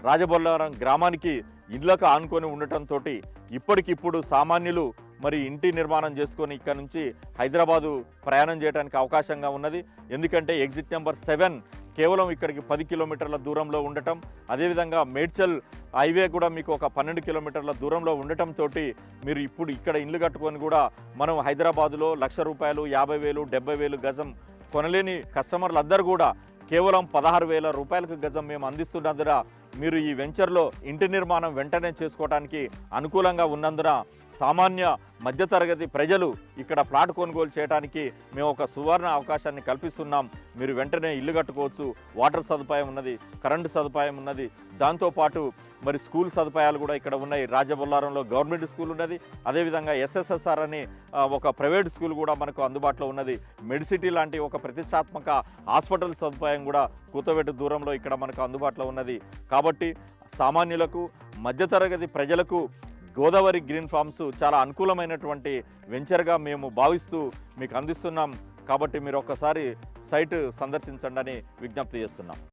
రాజబొల్లారం గ్రామానికి ఇళ్లకు ఆనుకొని ఉండటంతో ఇప్పటికిప్పుడు సామాన్యులు మరి ఇంటి నిర్మాణం చేసుకొని ఇక్కడ నుంచి హైదరాబాదు ప్రయాణం చేయడానికి అవకాశంగా ఉన్నది. ఎందుకంటే ఎగ్జిట్ నెంబర్ 7 కేవలం ఇక్కడికి 10 కిలోమీటర్ల దూరంలో ఉండటం, అదేవిధంగా మేడ్చల్ హైవే కూడా మీకు ఒక 12 కిలోమీటర్ల దూరంలో ఉండటంతో మీరు ఇప్పుడు ఇక్కడ ఇల్లు కట్టుకొని కూడా మనం హైదరాబాదులో ₹1,00,000, 50,000, 70,000 గజం కొనలేని కస్టమర్లు అందరూ కూడా కేవలం 16,000 రూపాయలకు గజం మేము అందిస్తున్నందున మీరు ఈ వెంచర్లో ఇంటి నిర్మాణం వెంటనే చేసుకోవడానికి అనుకూలంగా ఉన్నందున సామాన్య మధ్యతరగతి ప్రజలు ఇక్కడ ప్లాట్ కొనుగోలు చేయడానికి మేము ఒక సువర్ణ అవకాశాన్ని కల్పిస్తున్నాం. మీరు వెంటనే ఇల్లు కట్టుకోవచ్చు. వాటర్ సదుపాయం ఉన్నది, కరెంటు సదుపాయం ఉన్నది, దాంతోపాటు మరి స్కూల్ సదుపాయాలు కూడా ఇక్కడ ఉన్నాయి. రాజబొల్లారంలో గవర్నమెంట్ స్కూల్ ఉన్నది, అదేవిధంగా SSSR అని ఒక ప్రైవేట్ స్కూల్ కూడా మనకు అందుబాటులో ఉన్నది. మెడిసిటీ లాంటి ఒక ప్రతిష్టాత్మక హాస్పిటల్ సదుపాయం కూడా కూతవేటు దూరంలో ఇక్కడ మనకు అందుబాటులో ఉన్నది. కాబట్టి సామాన్యులకు మధ్యతరగతి ప్రజలకు గోదావరి గ్రీన్ ఫార్మ్స్ చాలా అనుకూలమైనటువంటి వెంచర్గా మేము భావిస్తూ మీకు అందిస్తున్నాం. కాబట్టి మీరు ఒక్కసారి సైట్ సందర్శించండి అని విజ్ఞప్తి చేస్తున్నాం.